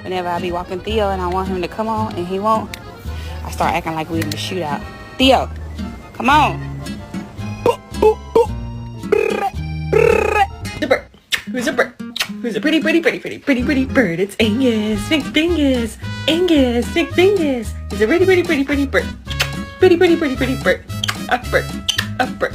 Whenever I be walking Theo and I want him to come on and he won't, I start acting like we in the shootout. Theo, come on. The bird. Who's a bird? Who's a pretty bird? It's Angus, McFingus. Angus, McFingus. He's a pretty bird. Pretty bird. A bird.